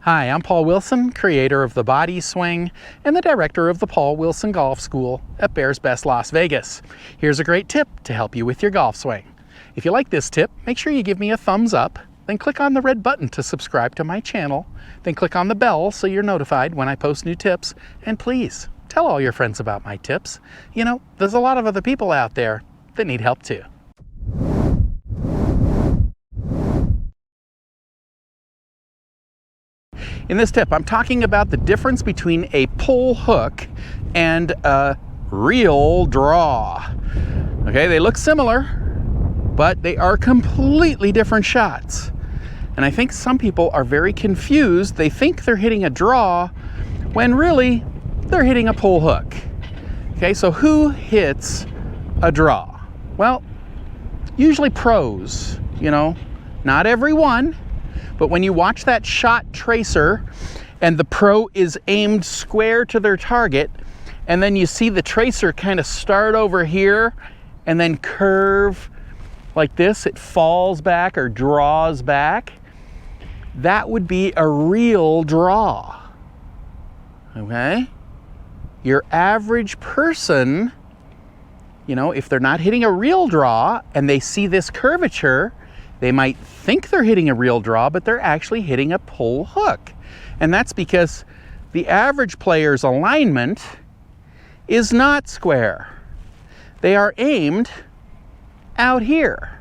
Hi, I'm Paul Wilson, creator of the Body Swing and the director of the Paul Wilson Golf School at Bears Best Las Vegas. Here's a great tip to help you with your golf swing. If you like this tip, make sure you give me a thumbs up, then click on the red button to subscribe to my channel, then click on the bell so you're notified when I post new tips, and please tell all your friends about my tips. You know, there's a lot of other people out there that need help too. In this tip, I'm talking about the difference between a pull hook and a real draw. Okay, they look similar, but they are completely different shots. And I think some people are very confused. They think they're hitting a draw when really they're hitting a pull hook. Okay, so who hits a draw? Well, usually pros, you know, not everyone. But when you watch that shot tracer and the pro is aimed square to their target, and then you see the tracer kind of start over here and then curve like this, it falls back or draws back, that would be a real draw. Okay? Your average person, you know, if they're not hitting a real draw and they see this curvature, they might think they're hitting a real draw, but they're actually hitting a pull hook. And that's because the average player's alignment is not square. They are aimed out here.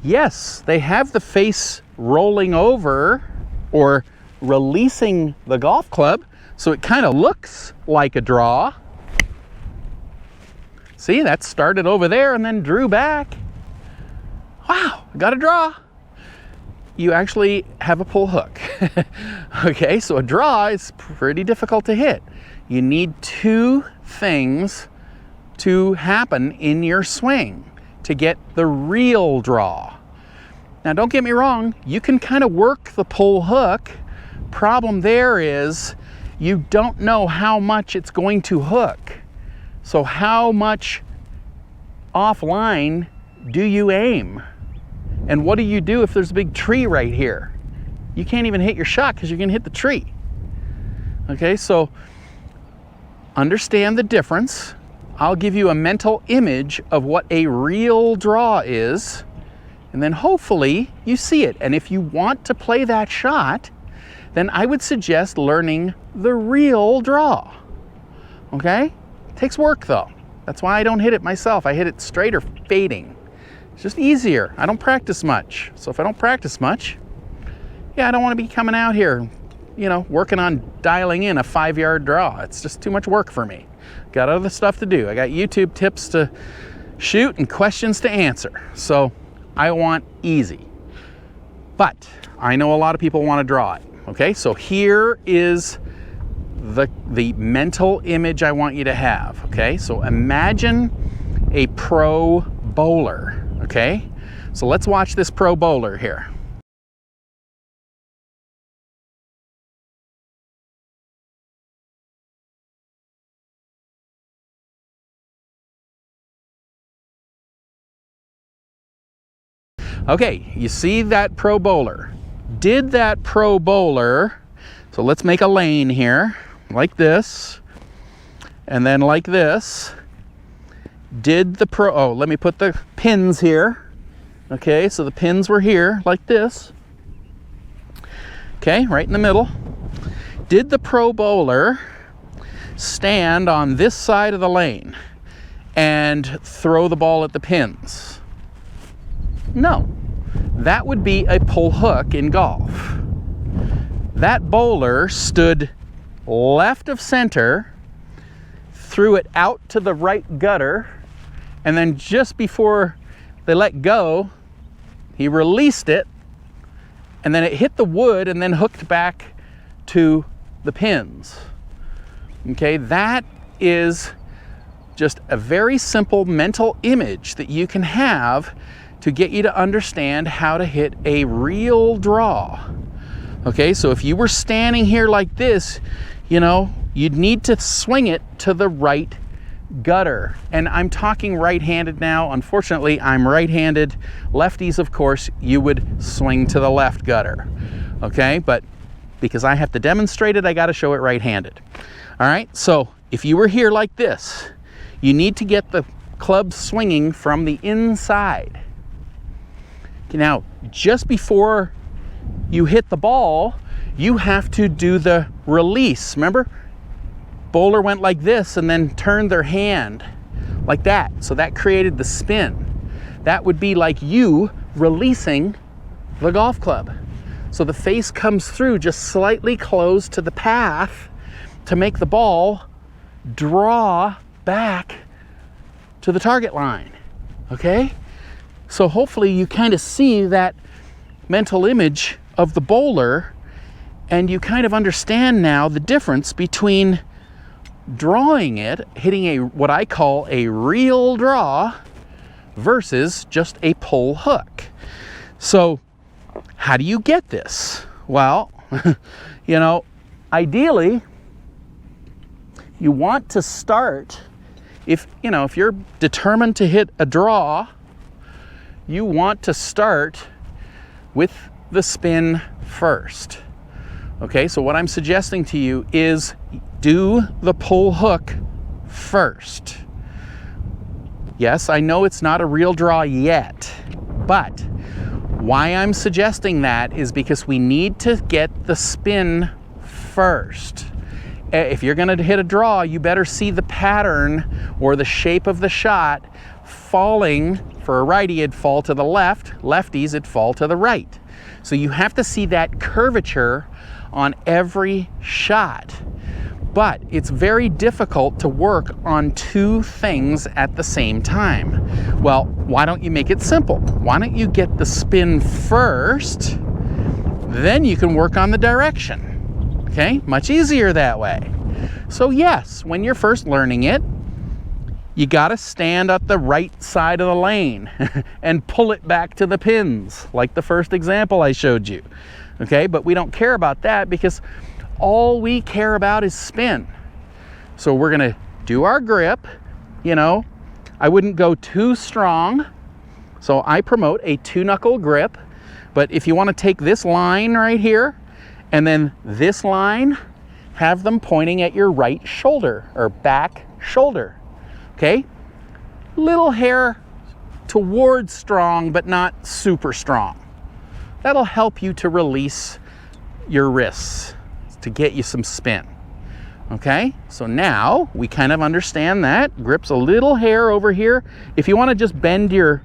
Yes, they have the face rolling over or releasing the golf club, so it kind of looks like a draw. See, that started over there and then drew back. Wow, got a draw. You actually have a pull hook. Okay, so a draw is pretty difficult to hit. You need two things to happen in your swing to get the real draw. Now, don't get me wrong, you can kind of work the pull hook. Problem there is you don't know how much it's going to hook. So how much offline do you aim? And what do you do if there's a big tree right here? You can't even hit your shot because you're going to hit the tree. Okay, so understand the difference. I'll give you a mental image of what a real draw is, and then hopefully you see it. And if you want to play that shot, then I would suggest learning the real draw. Okay? It takes work though. That's why I don't hit it myself. I hit it straight or fading. It's just easier. I don't practice much. So if I don't practice much, yeah, I don't want to be coming out here, you know, working on dialing in a 5-yard draw. It's just too much work for me. Got other stuff to do. I got YouTube tips to shoot and questions to answer. So I want easy. But I know a lot of people want to draw it. Okay, so here is the mental image I want you to have. Okay, so imagine a pro bowler. Okay, so let's watch this pro bowler here. Okay, you see that pro bowler. Did that pro bowler, so let's make a lane here, like this, and then like this. Did the pro, oh, let me put the pins here. Okay, so the pins were here, like this. Okay, right in the middle. Did the pro bowler stand on this side of the lane and throw the ball at the pins? No. That would be a pull hook in golf. That bowler stood left of center, threw it out to the right gutter, and then just before they let go, he released it, and then it hit the wood and then hooked back to the pins. Okay, that is just a very simple mental image that you can have to get you to understand how to hit a real draw. Okay, so if you were standing here like this, you know, you'd need to swing it to the right gutter. And I'm talking right-handed now. Unfortunately, I'm right-handed. Lefties, of course, you would swing to the left gutter. Okay, but because I have to demonstrate it, I got to show it right-handed. All right, so if you were here like this, you need to get the club swinging from the inside. Now, just before you hit the ball, you have to do the release. Remember? Bowler went like this and then turned their hand like that. So that created the spin. That would be like you releasing the golf club. So the face comes through just slightly close to the path to make the ball draw back to the target line. Okay? So hopefully you kind of see that mental image of the bowler, and you kind of understand now the difference between drawing it, hitting a what I call a real draw, versus just a pull hook. So how do you get this? Well, you know, ideally you want to start, if you're determined to hit a draw, you want to start with the spin first. Okay, so what I'm suggesting to you is do the pull hook first. Yes, I know it's not a real draw yet, but why I'm suggesting that is because we need to get the spin first. If you're going to hit a draw, you better see the pattern or the shape of the shot falling. For a righty, it'd fall to the left. Lefties, it'd fall to the right. So you have to see that curvature on every shot. But it's very difficult to work on two things at the same time. Well, why don't you make it simple? Why don't you get the spin first, then you can work on the direction. Okay, much easier that way. So yes, when you're first learning it, you got to stand at the right side of the lane and pull it back to the pins, like the first example I showed you. Okay, but we don't care about that because all we care about is spin. So we're going to do our grip. You know, I wouldn't go too strong. So I promote a 2-knuckle grip. But if you want to take this line right here and then this line, have them pointing at your right shoulder or back shoulder. Okay, little hair towards strong, but not super strong. That'll help you to release your wrists, to get you some spin. Okay, so now we kind of understand that. Grip's a little hair over here. If you want to just bend your,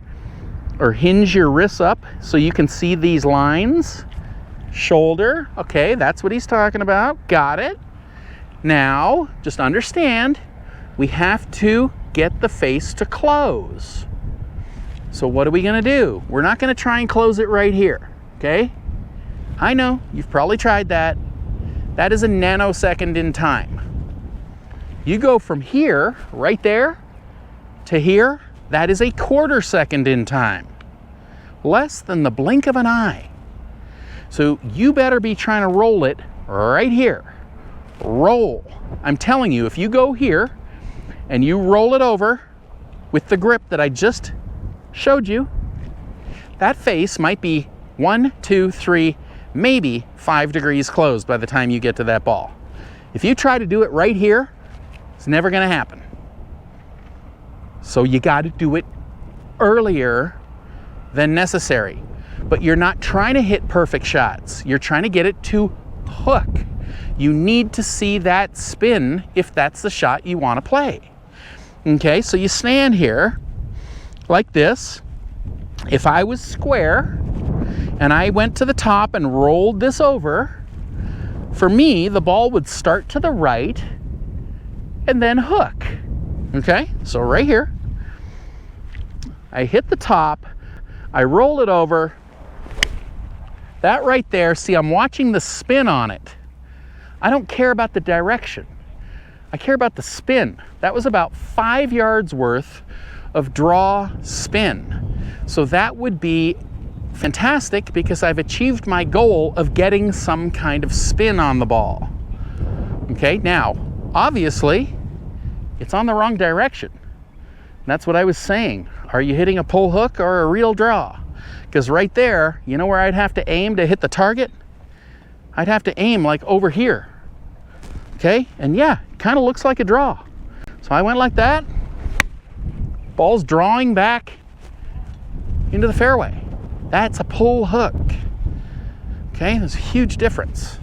or hinge your wrists up so you can see these lines. Shoulder, okay, that's what he's talking about. Got it. Now, just understand, we have to get the face to close. So what are we going to do? We're not going to try and close it right here, okay? I know, you've probably tried that. That is a nanosecond in time. You go from here, right there, to here, that is a 1/4 second in time. Less than the blink of an eye. So you better be trying to roll it right here. Roll. I'm telling you, if you go here and you roll it over with the grip that I just showed you, that face might be 1, 2, 3, maybe 5 degrees closed by the time you get to that ball. If you try to do it right here, it's never going to happen. So you got to do it earlier than necessary. But you're not trying to hit perfect shots. You're trying to get it to hook. You need to see that spin if that's the shot you want to play. Okay, so you stand here like this. If I was square and I went to the top and rolled this over, for me, the ball would start to the right and then hook. Okay, so right here, I hit the top, I roll it over. That right there, see, I'm watching the spin on it. I don't care about the direction. I care about the spin. That was about 5 yards worth of draw spin. So that would be fantastic because I've achieved my goal of getting some kind of spin on the ball. Okay, now, obviously, it's on the wrong direction. That's what I was saying. Are you hitting a pull hook or a reel draw? Because right there, you know where I'd have to aim to hit the target? I'd have to aim like over here. Okay, and yeah, it kind of looks like a draw. So I went like that. Ball's drawing back into the fairway. That's a pull hook. Okay, there's a huge difference.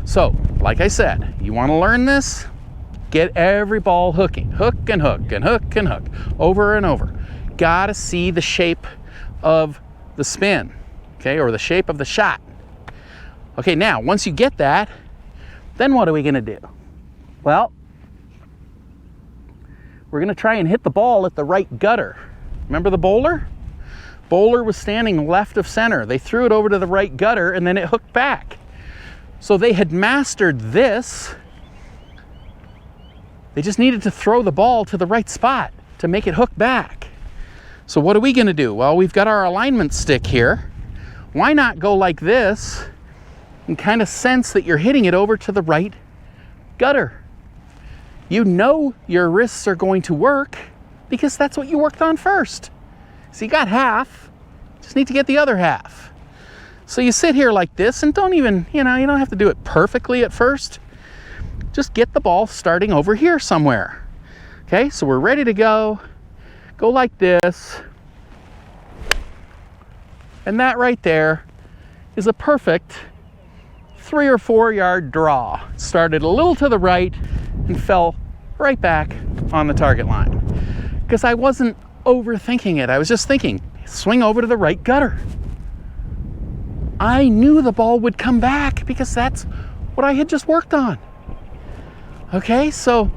So, like I said, you want to learn this? Get every ball hooking. Hook and hook and hook and hook. Over and over. Gotta see the shape of the spin, okay, or the shape of the shot. Okay, now, once you get that, then what are we gonna do? Well, we're gonna try and hit the ball at the right gutter. Remember the bowler? Bowler was standing left of center. They threw it over to the right gutter and then it hooked back. So they had mastered this. They just needed to throw the ball to the right spot to make it hook back. So what are we gonna do? Well, we've got our alignment stick here. Why not go like this and kind of sense that you're hitting it over to the right gutter? You know your wrists are going to work because that's what you worked on first. So you got half, just need to get the other half. So you sit here like this and don't even, you don't have to do it perfectly at first. Just get the ball starting over here somewhere. Okay, so we're ready to go. Go like this. And that right there is a perfect 3 or 4 yard draw. Started a little to the right and fell right back on the target line. Because I wasn't overthinking it. I was just thinking, swing over to the right gutter. I knew the ball would come back because that's what I had just worked on. Okay, so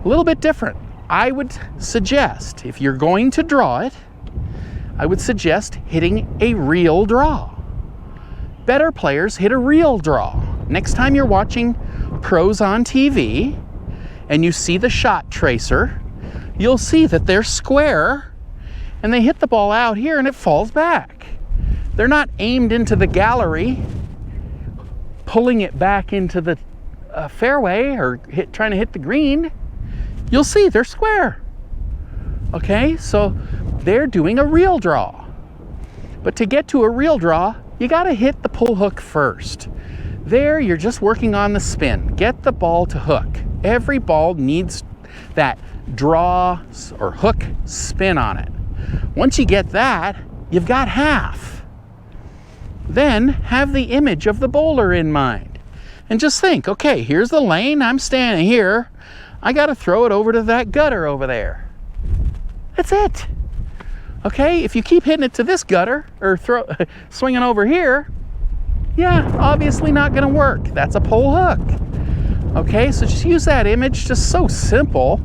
a little bit different. I would suggest, if you're going to draw it, I would suggest hitting a reel draw. Better players hit a reel draw. Next time you're watching pros on TV and you see the shot tracer, you'll see that they're square and they hit the ball out here and it falls back. They're not aimed into the gallery, pulling it back into the fairway or trying to hit the green. You'll see they're square. Okay, so they're doing a reel draw. But to get to a reel draw, you gotta hit the pull hook first. There, you're just working on the spin. Get the ball to hook. Every ball needs that draw or hook spin on it. Once you get that, you've got half. Then have the image of the bowler in mind. And just think, okay, here's the lane, I'm standing here. I gotta throw it over to that gutter over there. That's it. Okay, if you keep hitting it to this gutter or swinging over here, yeah, obviously not gonna work. That's a pull hook. Okay, so just use that image, just so simple,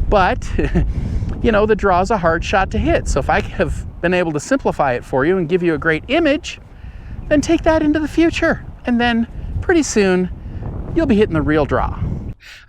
but the draw's a hard shot to hit. So if I have been able to simplify it for you and give you a great image, then take that into the future. And then pretty soon, you'll be hitting the reel draw.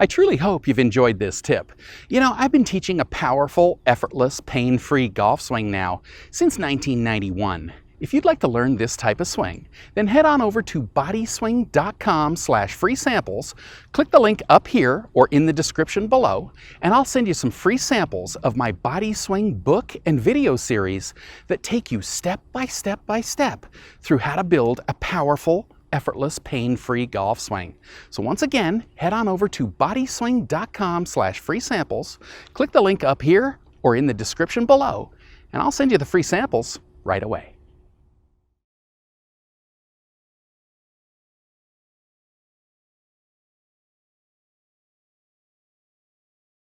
I truly hope you've enjoyed this tip. I've been teaching a powerful, effortless, pain-free golf swing now since 1991. If you'd like to learn this type of swing, then head on over to bodyswing.com/free samples, click the link up here or in the description below, and I'll send you some free samples of my Body Swing book and video series that take you step by step by step through how to build a powerful, effortless, pain-free golf swing. So once again, head on over to bodyswing.com/free samples, click the link up here or in the description below, and I'll send you the free samples right away.